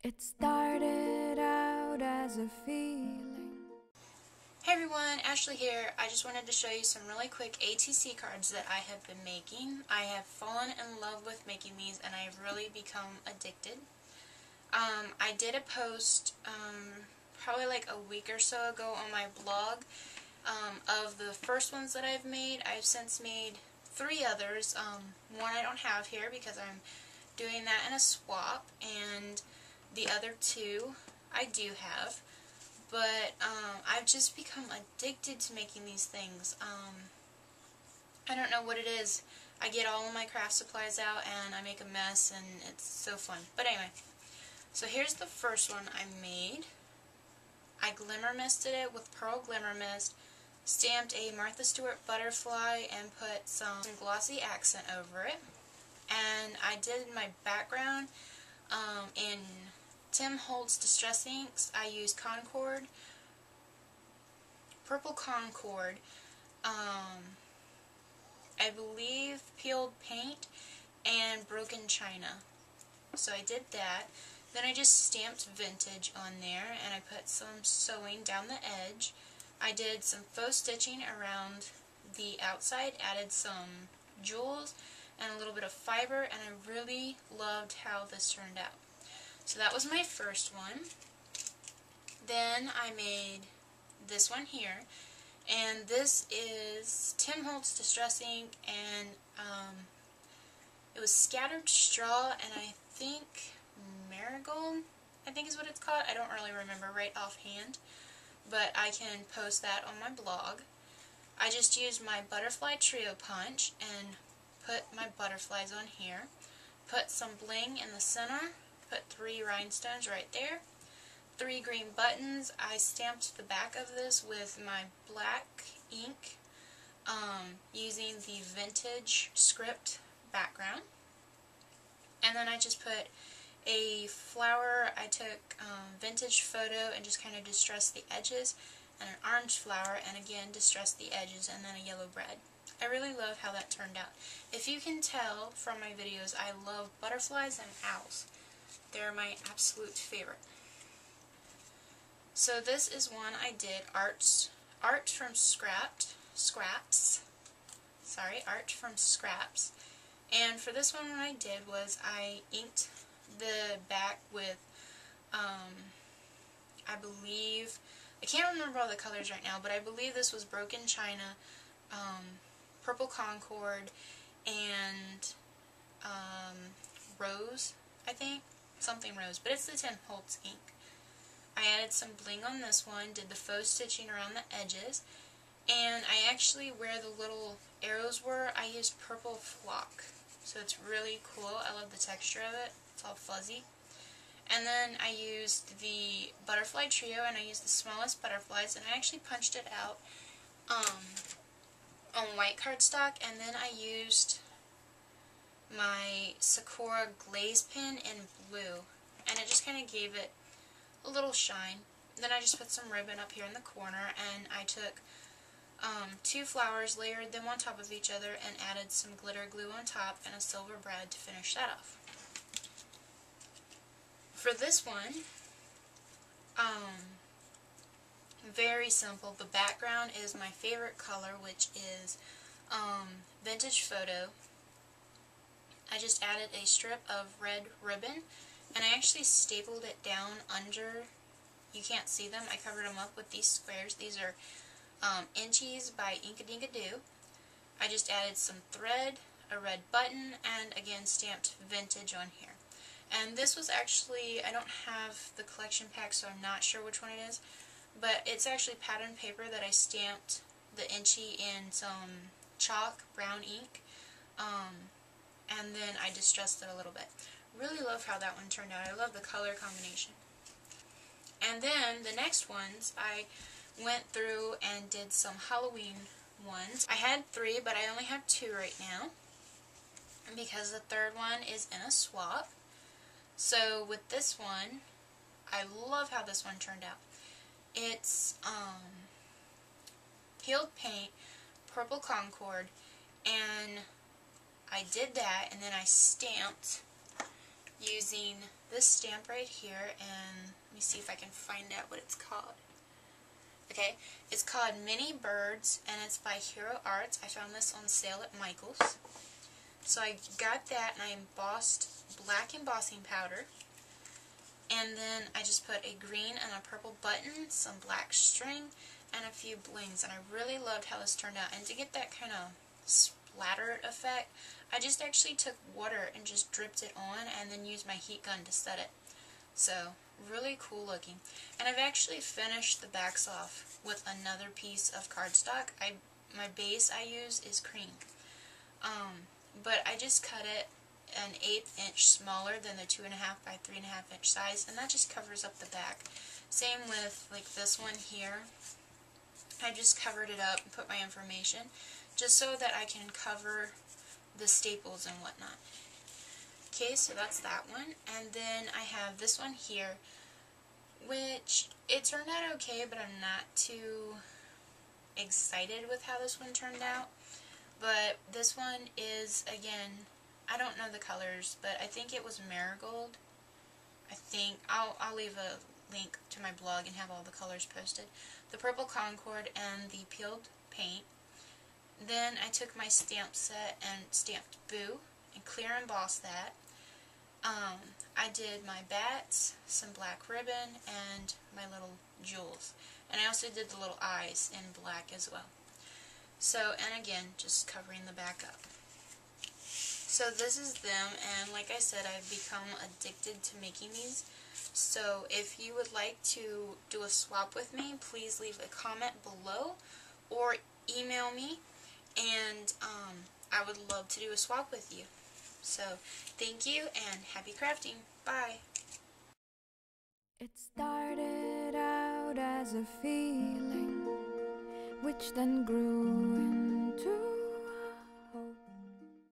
It started out as a feeling. Hey everyone, Ashley here. I just wanted to show you some really quick ATC cards that I have been making. I have fallen in love with making these and I have really become addicted. I did a post probably like a week or so ago on my blog of the first ones that I've made. I've since made 3 others. One I don't have here because I'm doing that in a swap, and the other 2 I do have. But I've just become addicted to making these things. I don't know what it is. I get all of my craft supplies out and I make a mess and it's so fun. But anyway, so here's the first one I made. I glimmer misted it with Pearl Glimmer Mist, stamped a Martha Stewart butterfly and put some glossy accent over it. And I did my background in Tim Holtz Distress Inks. I used Concord, Purple Concord, I believe peeled paint, and broken china. So I did that. Then I just stamped vintage on there, and I put some sewing down the edge. I did some faux stitching around the outside, added some jewels and a little bit of fiber, and I really loved how this turned out. So that was my first one. Then I made this one here, and this is Tim Holtz Distress Ink, and it was scattered straw and I think marigold, I think is what it's called. I don't really remember right offhand, but I can post that on my blog. I just used my butterfly trio punch and put my butterflies on here. Put some bling in the center. Put 3 rhinestones right there. 3 green buttons. I stamped the back of this with my black ink using the vintage script background. And then I just put a flower. I took vintage photo and just kind of distressed the edges, and an orange flower, and again distressed the edges, and then a yellow bread. I really love how that turned out. If you can tell from my videos, I love butterflies and owls. They're my absolute favorite. So this is one I did, art from scraps. And for this one, what I did was I inked the back with, I believe, I can't remember all the colors right now, but I believe this was Broken China, Purple Concord, and Rose, I think. Something Rose, but it's the Tim Holtz ink. I added some bling on this one, did the faux stitching around the edges, and I actually, where the little arrows were, I used purple flock. So it's really cool. I love the texture of it. It's all fuzzy. And then I used the butterfly trio, and I used the smallest butterflies, and I actually punched it out on white cardstock, and then I used my Sakura glaze pen in blue, and it just kind of gave it a little shine. Then I just put some ribbon up here in the corner, and I took 2 flowers, layered them on top of each other, and added some glitter glue on top and a silver brad to finish that off. For this one, very simple. The background is my favorite color, which is vintage photo. I just added a strip of red ribbon, and I actually stapled it down under. You can't see them. I covered them up with these squares. These are Inchies by Inkadinkadoo. I just added some thread, a red button, and again stamped vintage on here. And this was actually, I don't have the collection pack, so I'm not sure which one it is, but it's actually pattern paper that I stamped the Inchi in some chalk, brown ink, and then I distressed it a little bit. Really love how that one turned out. I love the color combination. And then the next ones, I went through and did some Halloween ones. I had 3, but I only have 2 right now, because the third one is in a swap. So with this one, I love how this one turned out. It's peeled paint, Purple Concord, and I did that, and then I stamped using this stamp right here, and let me see if I can find out what it's called. Okay, it's called Mini Birds, and it's by Hero Arts. I found this on sale at Michael's. So I got that, and I embossed black embossing powder. And then I just put a green and a purple button, some black string, and a few blings. And I really loved how this turned out. And to get that kind of splattered effect, I just actually took water and just dripped it on and then used my heat gun to set it. So, really cool looking. And I've actually finished the backs off with another piece of cardstock. My base I use is cream. But I just cut it an 1/8 inch smaller than the 2.5 by 3.5 inch size, and that just covers up the back. Same with like this one here. I just covered it up and put my information just so that I can cover the staples and whatnot. Okay, so that's that one. And then I have this one here, which it turned out okay, but I'm not too excited with how this one turned out. But this one is, again, I don't know the colors, but I think it was marigold. I think I'll leave a link to my blog and have all the colors posted. The purple concord and the peeled paint. Then I took my stamp set and stamped Boo and clear embossed that. I did my bats, some black ribbon, and my little jewels. And I also did the little eyes in black as well. So, and again, just covering the back up. So this is them, and like I said, I've become addicted to making these. So if you would like to do a swap with me, please leave a comment below or email me, and I would love to do a swap with you. So thank you and happy crafting. Bye. It started out as a feeling, which then grew